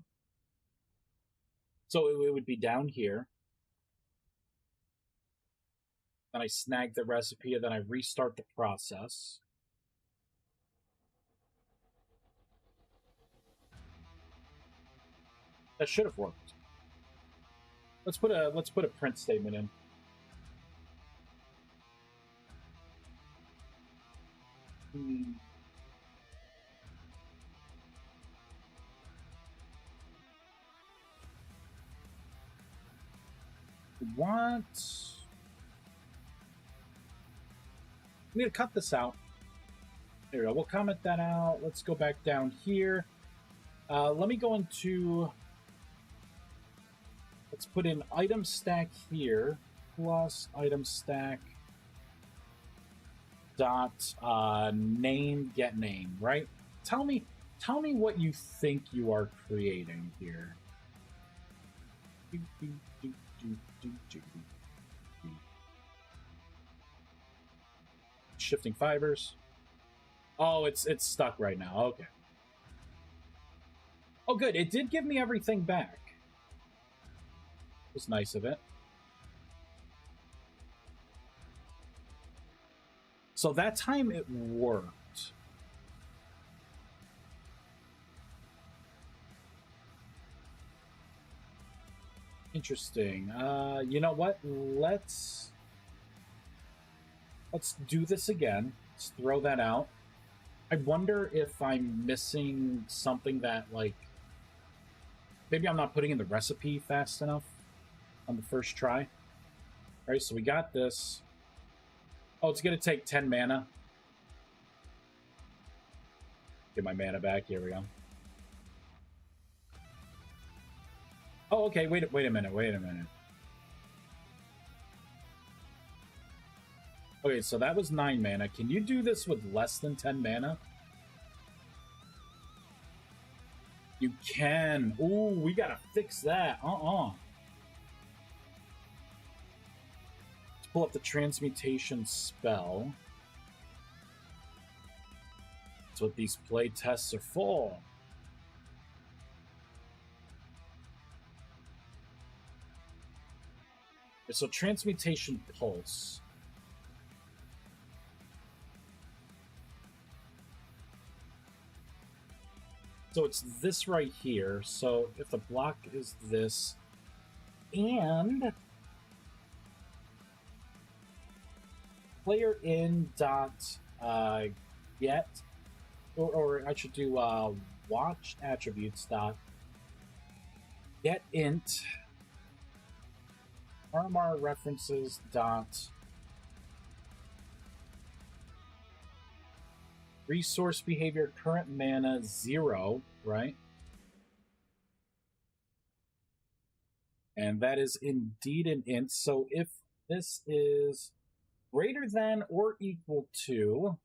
So it would be down here. Then I snag the recipe and then I restart the process. That should have worked. Let's put a print statement in. What? We need to cut this out. There we go. We'll comment that out. Let's go back down here. Let me go into... Let's put in item stack here, plus item stack dot name get name, right? Tell me what you think you are creating here. Shifting fibers. Oh, it's stuck right now. Okay. Oh, good. It did give me everything back. It was nice of it. So that time it worked. Interesting. You know what? Let's do this again. Let's throw that out. I wonder if I'm missing something that, like, maybe I'm not putting in the recipe fast enough on the first try. All right, so we got this. Oh, it's going to take 10 mana. Get my mana back. Here we go. Oh, okay. Wait a minute. Okay, so that was 9 mana. Can you do this with less than 10 mana? You can. Ooh, we gotta fix that. Let's pull up the transmutation spell. That's what these play tests are for. So transmutation pulse. So it's this right here. So if the block is this, and player in dot get, or I should do watch attributes dot get int RMR references dot resource behavior current mana 0, right? And that is indeed an int. So if this is greater than or equal to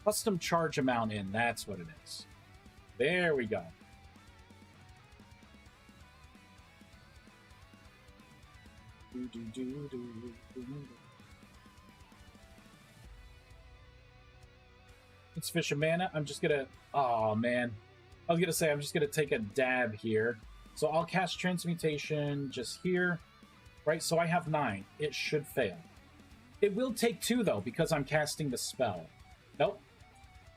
custom charge amount in, that's what it is. There we go. Insufficient mana. I'm just gonna. Oh man, I was gonna say I'm just gonna take a dab here. So I'll cast transmutation just here, right? So I have 9. It should fail. It will take 2, though, because I'm casting the spell. Nope.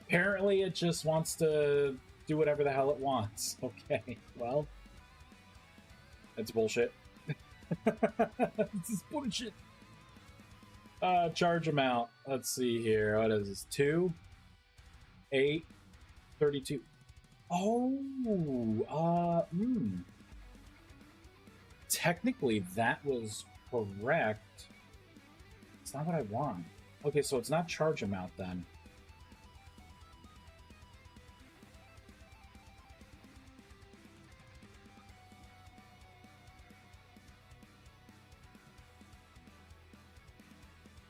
Apparently, it just wants to do whatever the hell it wants. Okay, well. That's bullshit. This is bullshit. Charge amount. Let's see here. What is this? 2, 8, 32. Oh, Technically, that was correct. It's not what I want. Okay, so it's not charge amount then.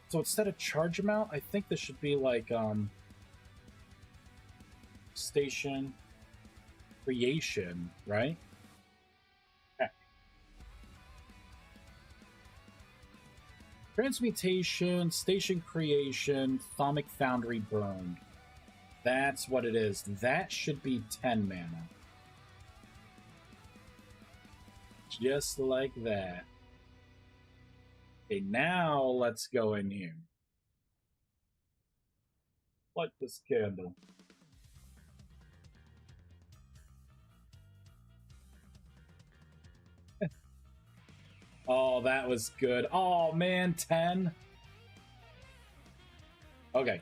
So instead of charge amount, I think this should be like station creation, right? Okay. Transmutation, station creation, Thaumic Foundry burned. That's what it is. That should be 10 mana. Just like that. Okay, now let's go in here. Light this candle. Oh, that was good. Oh, man, 10. Okay.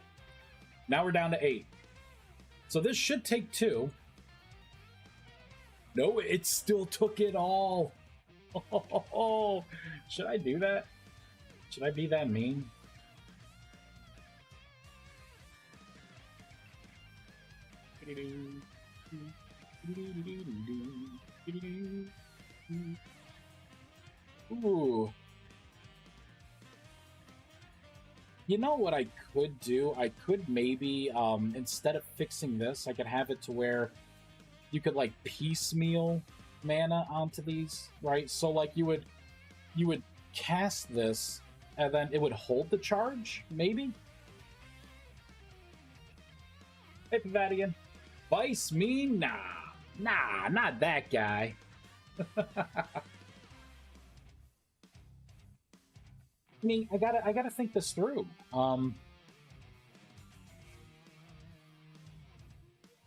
Now we're down to 8. So this should take 2. No, it still took it all. Oh, should I do that? Should I be that mean? Ooh. You know what I could do? I could maybe, instead of fixing this, I could have it to where you could, like, piecemeal mana onto these, right? So, like, you would cast this, and then it would hold the charge, maybe? Hey, Pavadian. Vice me? Nah. Nah, not that guy. I mean, I gotta think this through. I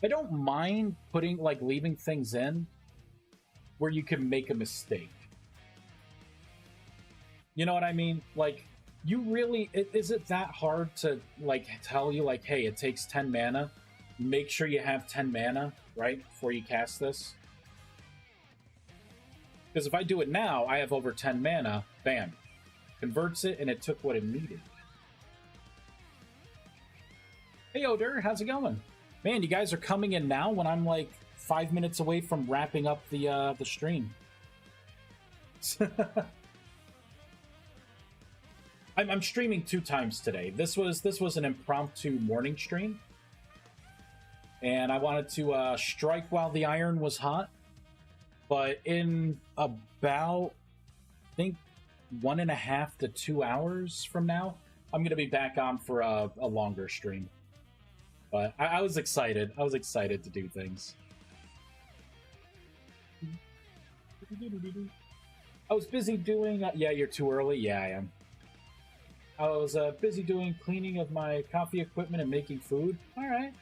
don't mind putting, like, leaving things in where you can make a mistake. You know what I mean? Like, you really, is it that hard to, like, tell you, like, hey, it takes 10 mana? Make sure you have 10 mana, right, before you cast this? Because if I do it now, I have over 10 mana, bam. Converts it, and it took what it needed. Hey, Oder, how's it going? Man, you guys are coming in now when I'm, like, 5 minutes away from wrapping up the stream. I'm streaming 2 times today. This was an impromptu morning stream, and I wanted to strike while the iron was hot. But in about, I think, 1.5 to 2 hours from now, I'm gonna be back on for a longer stream. But I was excited. I was excited to do things. I was busy doing. Yeah, you're too early. Yeah, I am. I was busy doing cleaning of my coffee equipment and making food. All right.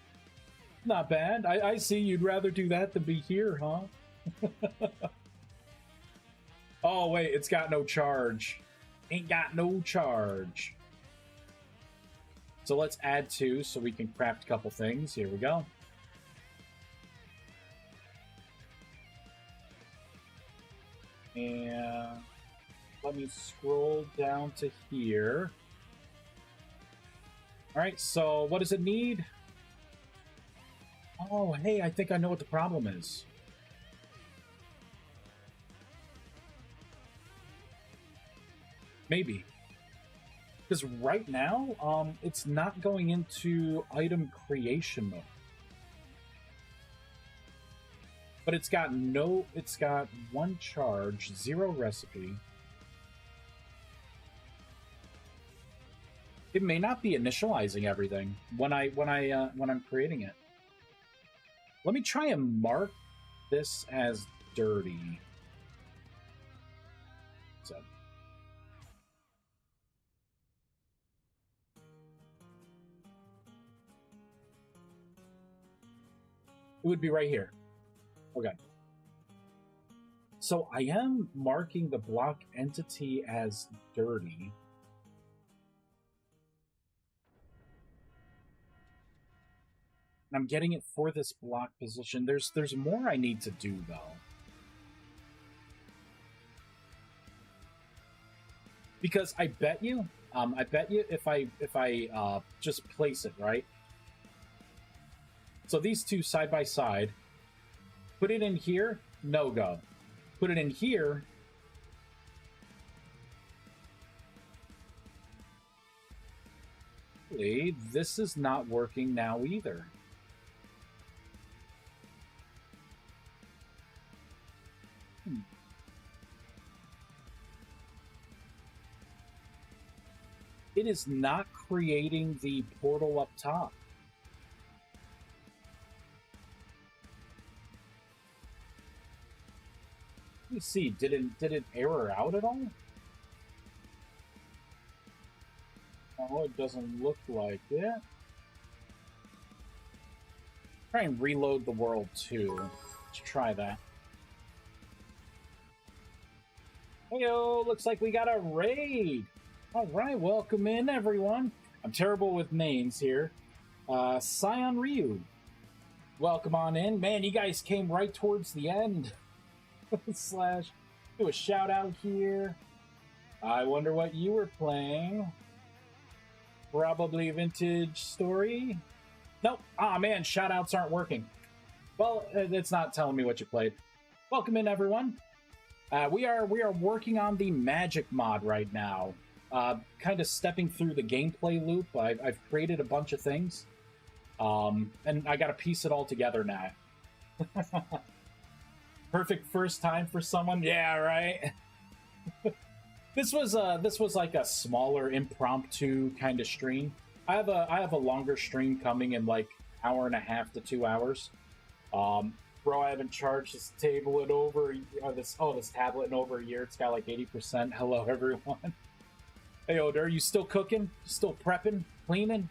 Not bad. I see you'd rather do that than be here, huh? Oh, wait, it's got no charge. Ain't got no charge. So let's add 2 so we can craft a couple things. Here we go. And let me scroll down to here. All right, so what does it need? Oh, hey, I think I know what the problem is. Maybe. Because right now, it's not going into item creation mode. But it's got 1 charge, 0 recipe. It may not be initializing everything when I'm creating it. Let me try and mark this as dirty. So It would be right here. Okay. So I am marking the block entity as dirty. And I'm getting it for this block position. There's more I need to do, though. Because I bet you if I just place it, right? So these two side by side, put it in here, no go. Put it in here. This is not working now either. It is not creating the portal up top. Let me see, did it error out at all? Oh, it doesn't look like it. Try and reload the world too. Let's try that. Heyo, looks like we got a raid. All right, welcome in, everyone. I'm terrible with names here. Scion Ryu, welcome on in. Man, you guys came right towards the end. Slash, do a shout out here. I wonder what you were playing. Probably Vintage Story. Nope. Ah, man, shout outs aren't working. Well, it's not telling me what you played. Welcome in, everyone. We are working on the magic mod right now. Kind of stepping through the gameplay loop. I've created a bunch of things, and I got to piece it all together now. Perfect first time for someone, yeah, right. This was like a smaller impromptu kind of stream. I have a longer stream coming in like hour and a half to 2 hours. Bro, I haven't charged this table in over this tablet in over a year. It's got like 80%. Hello, everyone. Hey, Oder, you still cooking? Still prepping? Cleaning?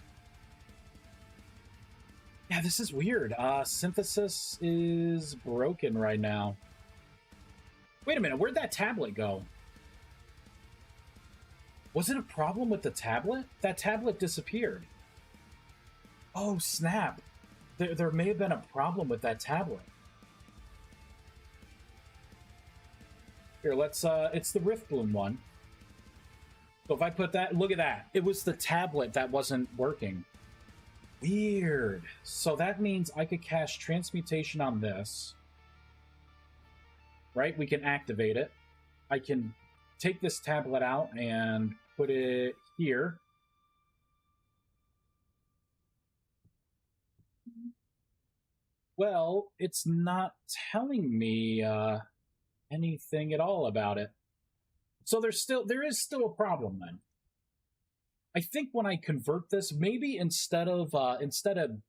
Yeah, this is weird. Synthesis is broken right now. Wait a minute, where'd that tablet go? Was it a problem with the tablet? That tablet disappeared. Oh, snap. There may have been a problem with that tablet. Here, let's, it's the Riftbloom one. So if I put that, look at that. It was the tablet that wasn't working. Weird. So that means I could cast Transmutation on this. Right? We can activate it. I can take this tablet out and put it here. Well, it's not telling me anything at all about it. So there is still a problem then. I think when I convert this, maybe instead of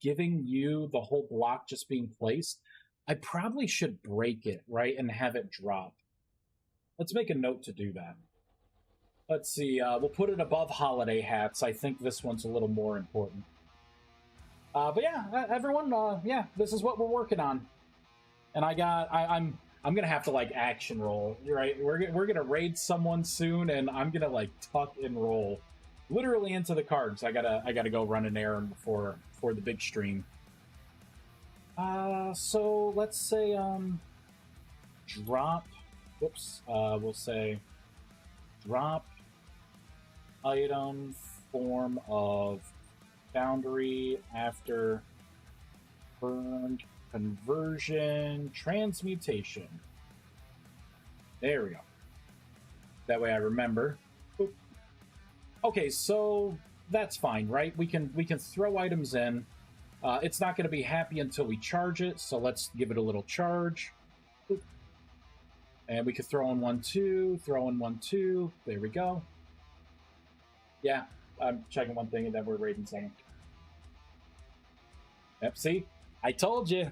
giving you the whole block just being placed, I probably should break it, right, and have it drop. Let's make a note to do that. Let's see, we'll put it above holiday hats. I think this one's a little more important. But yeah, everyone, yeah, this is what we're working on. And I'm gonna have to like action roll, right? We're gonna raid someone soon, and I'm gonna like tuck and roll, literally into the cards. I gotta go run an errand before the big stream. So let's say drop. Whoops. We'll say drop item form of boundary after burned conversion transmutation. There we go. That way I remember. Oop. Okay, so that's fine, right? We can throw items in. It's not going to be happy until we charge it, so let's give it a little charge. Oop. And we could throw in 1, 2, throw in 1, 2. There we go. Yeah, I'm checking one thing and then we're raiding second. Yep, see? I told you.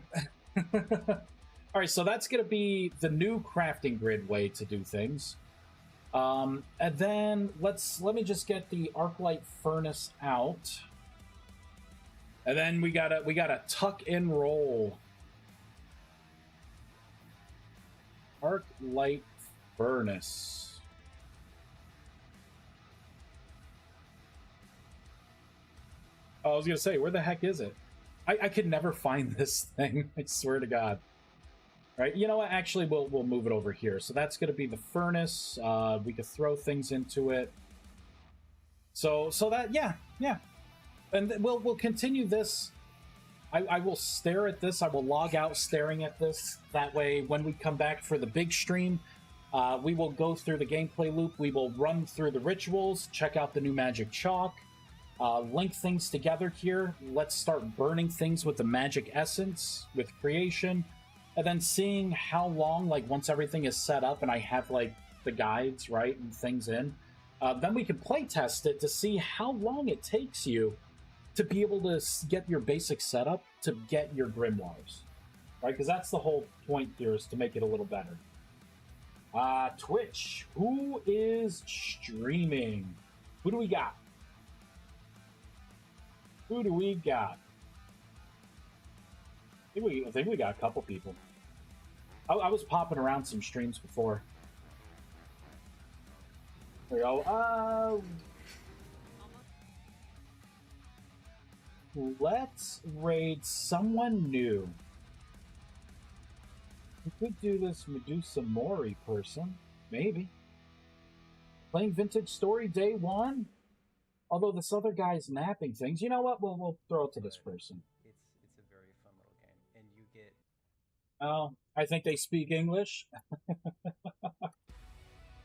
All right, so that's going to be the new crafting grid way to do things. And then let me just get the Arclight Furnace out. And then we gotta tuck and roll. Arc light furnace. Oh, I was gonna say, where the heck is it? I could never find this thing. I swear to God. Right, you know what? Actually, we'll move it over here. So that's gonna be the furnace. We could throw things into it. So that yeah, and we'll continue this. I will stare at this. I will log out staring at this. That way, when we come back for the big stream, we will go through the gameplay loop. We will run through the rituals, check out the new magic chalk, link things together here. Let's start burning things with the magic essence, with creation, and then seeing how long, like once everything is set up and I have like the guides, right, and things in, then we can play test it to see how long it takes you to be able to get your basic setup to get your grimoires, right? Because that's the whole point here, is to make it a little better. Twitch, who is streaming? Who do we got? Who do we got? I think we got a couple people. I was popping around some streams before. There we go. Let's raid someone new. We could do this Medusa Mori person. Maybe. Playing Vintage Story day one? Although this other guy's napping things. You know what? We'll throw it to this person. It's a very fun little game. And you get... Oh, I think they speak English.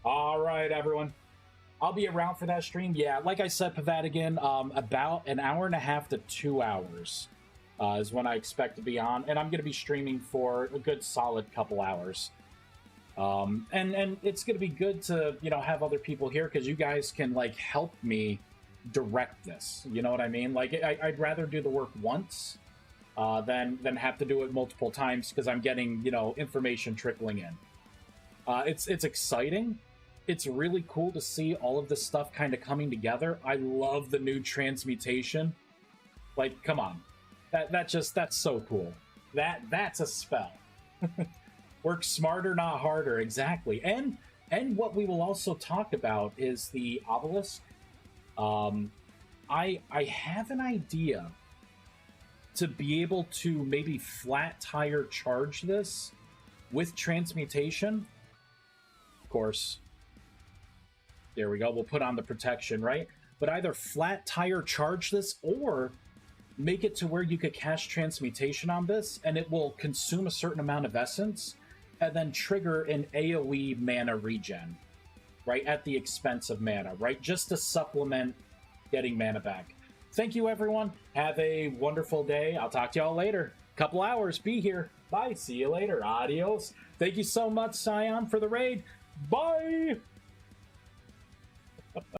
All right, everyone. I'll be around for that stream. Yeah, like I said, Pavadigan, about an hour and a half to 2 hours is when I expect to be on. And I'm going to be streaming for a good solid couple hours. And it's going to be good to, you know, have other people here because you guys can, like, help me direct this. You know what I mean? Like, I'd rather do the work once than have to do it multiple times because I'm getting, you know, information trickling in. It's exciting. It's really cool to see all of this stuff kind of coming together. I love the new transmutation. Like, come on. That's so cool. That's a spell. Work smarter, not harder. Exactly. And what we will also talk about is the obelisk. I have an idea to be able to maybe flat tire charge this with transmutation. Of course. There we go. We'll put on the protection, right? But either flat tire charge this or make it to where you could cast transmutation on this and it will consume a certain amount of essence and then trigger an AoE mana regen, right? At the expense of mana, right? Just to supplement getting mana back. Thank you, everyone. Have a wonderful day. I'll talk to y'all later. Couple hours. Be here. Bye. See you later. Adios. Thank you so much, Scion, for the raid. Bye.